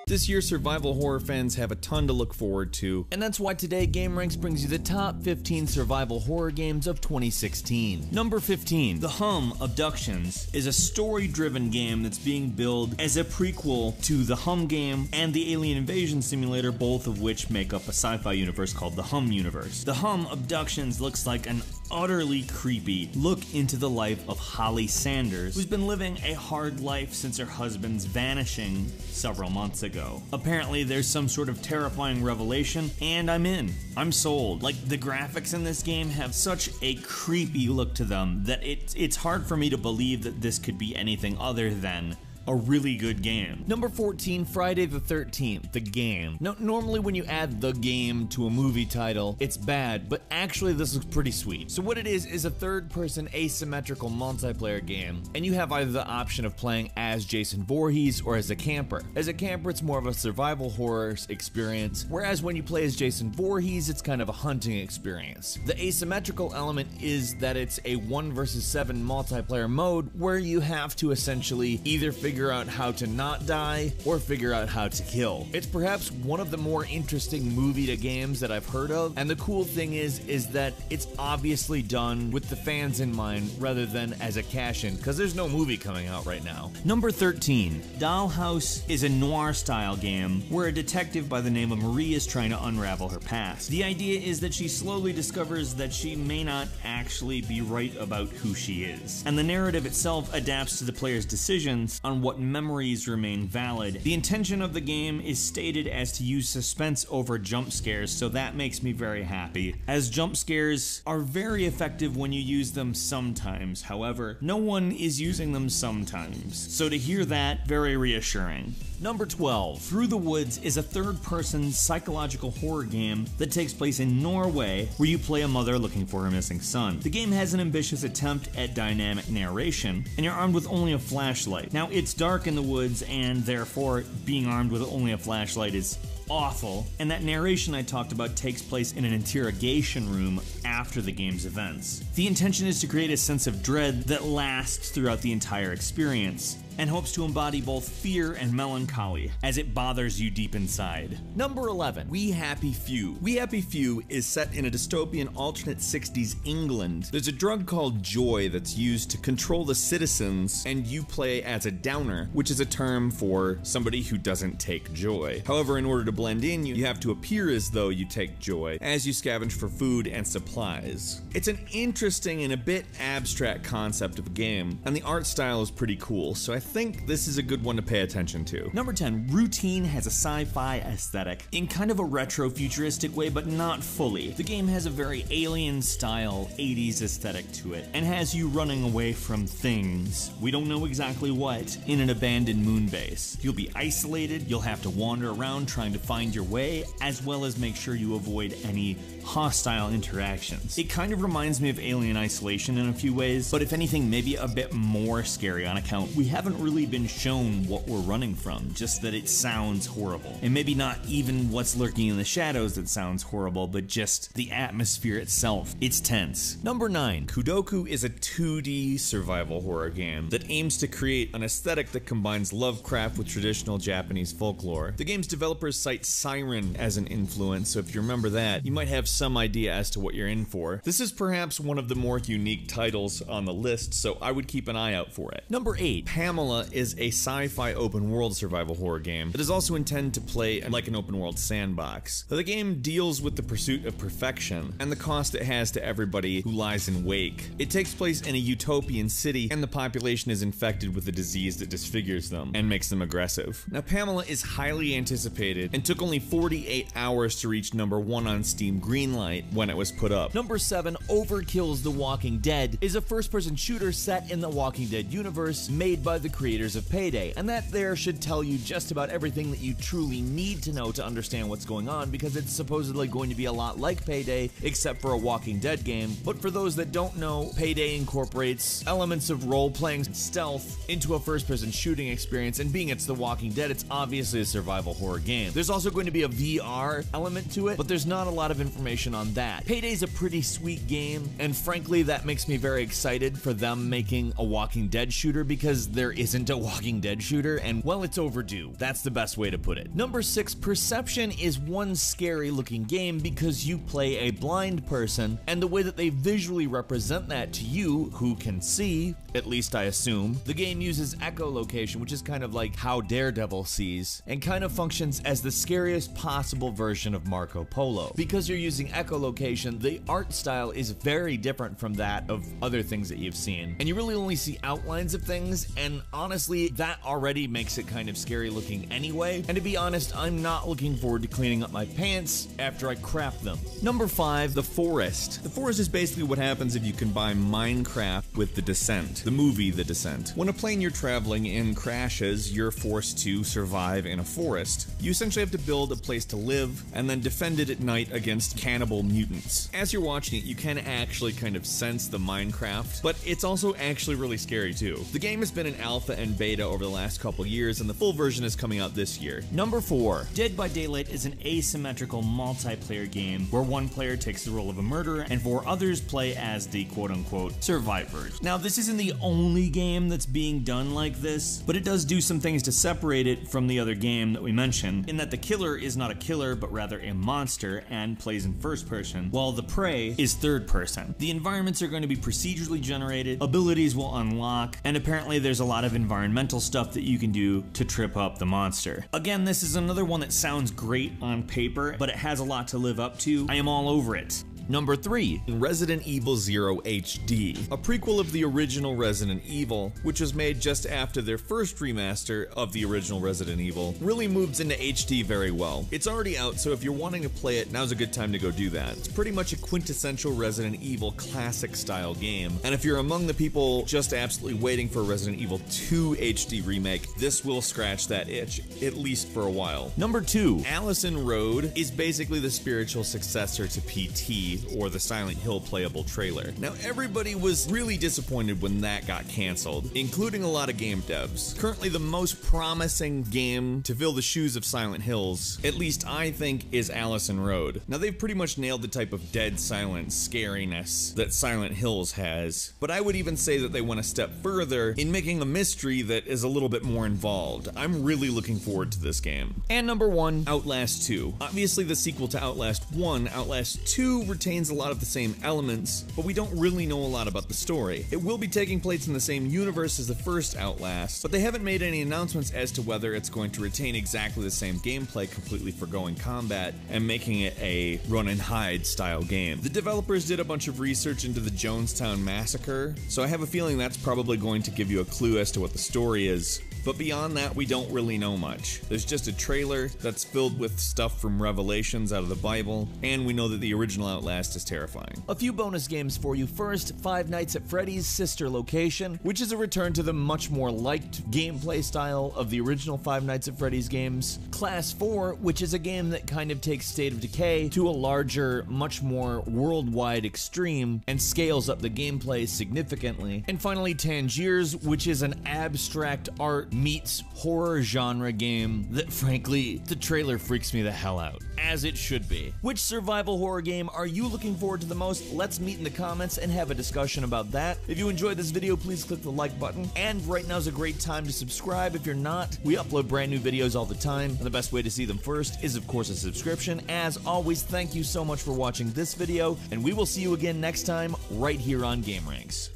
This year, survival horror fans have a ton to look forward to, and that's why today GameRanks brings you the top 15 survival horror games of 2016. Number 15. The Hum Abductions is a story-driven game that's being billed as a prequel to the Hum game and the Alien Invasion Simulator, both of which make up a sci-fi universe called the Hum universe. The Hum Abductions looks like an utterly creepy look into the life of Holly Sanders, who's been living a hard life since her husband's vanishing several months ago. Apparently there's some sort of terrifying revelation, and I'm in. I'm sold. Like, the graphics in this game have such a creepy look to them that it's hard for me to believe that this could be anything other than a really good game. Number 14, Friday the 13th, the game. Now, normally when you add the game to a movie title, it's bad, but actually this looks pretty sweet. So what it is a third-person asymmetrical multiplayer game, and you have either the option of playing as Jason Voorhees or as a camper. As a camper, it's more of a survival horror experience, whereas when you play as Jason Voorhees, it's kind of a hunting experience. The asymmetrical element is that it's a 1 versus 7 multiplayer mode where you have to essentially either figure out how to not die or figure out how to kill. It's perhaps one of the more interesting movie to games that I've heard of, and the cool thing is that it's obviously done with the fans in mind rather than as a cash-in, because there's no movie coming out right now. Number 13, Dollhouse is a noir-style game where a detective by the name of Marie is trying to unravel her past. The idea is that she slowly discovers that she may not actually be right about who she is, and the narrative itself adapts to the player's decisions on what memories remain valid. The intention of the game is stated as to use suspense over jump scares, so that makes me very happy, as jump scares are very effective when you use them sometimes. However, no one is using them sometimes, so to hear that, very reassuring. Number 12, Through the Woods is a third-person psychological horror game that takes place in Norway, where you play a mother looking for her missing son. The game has an ambitious attempt at dynamic narration, and you're armed with only a flashlight. Now, it's dark in the woods, and therefore, being armed with only a flashlight is awful, and that narration I talked about takes place in an interrogation room after the game's events. The intention is to create a sense of dread that lasts throughout the entire experience, and hopes to embody both fear and melancholy as it bothers you deep inside. Number 11, We Happy Few. We Happy Few is set in a dystopian alternate 60s England. There's a drug called joy that's used to control the citizens, and you play as a downer, which is a term for somebody who doesn't take joy. However, in order to blend in, you have to appear as though you take joy as you scavenge for food and supplies. It's an interesting and a bit abstract concept of a game, and the art style is pretty cool, so I think this is a good one to pay attention to. Number 10, Routine has a sci-fi aesthetic in kind of a retro-futuristic way, but not fully. The game has a very alien-style 80s aesthetic to it, and has you running away from things, we don't know exactly what, in an abandoned moon base. You'll be isolated, you'll have to wander around trying to find your way, as well as make sure you avoid any hostile interactions. It kind of reminds me of Alien Isolation in a few ways, but if anything, maybe a bit more scary on account we haven't really been shown what we're running from, just that it sounds horrible. And maybe not even what's lurking in the shadows that sounds horrible, but just the atmosphere itself. It's tense. Number 9, Kudoku is a 2D survival horror game that aims to create an aesthetic that combines Lovecraft with traditional Japanese folklore. The game's developers cite Siren as an influence, so if you remember that, you might have some idea as to what you're in for. This is perhaps one of the more unique titles on the list, so I would keep an eye out for it. Number 8, Pamela is a sci-fi open-world survival horror game that is also intended to play like an open-world sandbox. The game deals with the pursuit of perfection and the cost it has to everybody who lies in wake. It takes place in a utopian city, and the population is infected with a disease that disfigures them and makes them aggressive. Now, Pamela is highly anticipated and took only 48 hours to reach number 1 on Steam Greenlight when it was put up. Number 7, Overkill's The Walking Dead is a first-person shooter set in the Walking Dead universe made by the creators of Payday, and that there should tell you just about everything that you truly need to know to understand what's going on, because it's supposedly going to be a lot like Payday, except for a Walking Dead game. But for those that don't know, Payday incorporates elements of role-playing and stealth into a first-person shooting experience, and being it's The Walking Dead, it's obviously a survival horror game. There's also going to be a VR element to it, but there's not a lot of information on that. Payday's a pretty sweet game, and frankly, that makes me very excited for them making a Walking Dead shooter, because there isn't a Walking Dead shooter, and well, it's overdue. That's the best way to put it. Number 6, Perception is one scary looking game because you play a blind person, and the way that they visually represent that to you, who can see, at least I assume, the game uses echolocation, which is kind of like how Daredevil sees, and kind of functions as the scariest possible version of Marco Polo. Because you're using echolocation, the art style is very different from that of other things that you've seen, and you really only see outlines of things, and honestly, that already makes it kind of scary looking anyway, and to be honest, I'm not looking forward to cleaning up my pants after I craft them. Number 5, The Forest. The Forest is basically what happens if you combine Minecraft with The Descent, the movie The Descent. When a plane you're traveling in crashes, you're forced to survive in a forest. You essentially have to build a place to live and then defend it at night against cannibal mutants. As you're watching it, you can actually kind of sense the Minecraft, but it's also actually really scary too. The game has been in alpha and beta over the last couple years, and the full version is coming out this year. Number 4, Dead by Daylight is an asymmetrical multiplayer game where one player takes the role of a murderer and 4 others play as the quote-unquote survivors. Now, this isn't the only game that's being done like this, but it does do some things to separate it from the other game that we mentioned, in that the killer is not a killer but rather a monster and plays in first person, while the prey is third person. The environments are going to be procedurally generated, abilities will unlock, and apparently there's a lot of environmental stuff that you can do to trip up the monster. Again, this is another one that sounds great on paper, but it has a lot to live up to. I am all over it. Number 3, Resident Evil 0 HD, a prequel of the original Resident Evil, which was made just after their first remaster of the original Resident Evil, really moves into HD very well. It's already out, so if you're wanting to play it, now's a good time to go do that. It's pretty much a quintessential Resident Evil classic style game, and if you're among the people just absolutely waiting for a Resident Evil 2 HD remake, this will scratch that itch, at least for a while. Number 2, Allison Road is basically the spiritual successor to PT, or the Silent Hill playable trailer. Now, everybody was really disappointed when that got canceled, including a lot of game devs. Currently, the most promising game to fill the shoes of Silent Hills, at least I think, is Allison Road. Now, they've pretty much nailed the type of dead silent scariness that Silent Hills has, but I would even say that they went a step further in making a mystery that is a little bit more involved. I'm really looking forward to this game. And number 1, Outlast 2. Obviously, the sequel to Outlast 1, Outlast 2 retains a lot of the same elements, but we don't really know a lot about the story. It will be taking place in the same universe as the first Outlast, but they haven't made any announcements as to whether it's going to retain exactly the same gameplay, completely foregoing combat, and making it a run and hide style game. The developers did a bunch of research into the Jonestown Massacre, so I have a feeling that's probably going to give you a clue as to what the story is. But beyond that, we don't really know much. There's just a trailer that's filled with stuff from Revelations out of the Bible, and we know that the original Outlast is terrifying. A few bonus games for you. First, Five Nights at Freddy's Sister Location, which is a return to the much more liked gameplay style of the original Five Nights at Freddy's games. Class 4, which is a game that kind of takes State of Decay to a larger, much more worldwide extreme, and scales up the gameplay significantly. And finally, Tangiers, which is an abstract art meets horror genre game that, frankly, the trailer freaks me the hell out, as it should be. Which survival horror game are you looking forward to the most? Let's meet in the comments and have a discussion about that. If you enjoyed this video, please click the like button, and right now is a great time to subscribe if you're not. We upload brand new videos all the time, and the best way to see them first is, of course, a subscription. As always, thank you so much for watching this video, and we will see you again next time right here on GameRanks.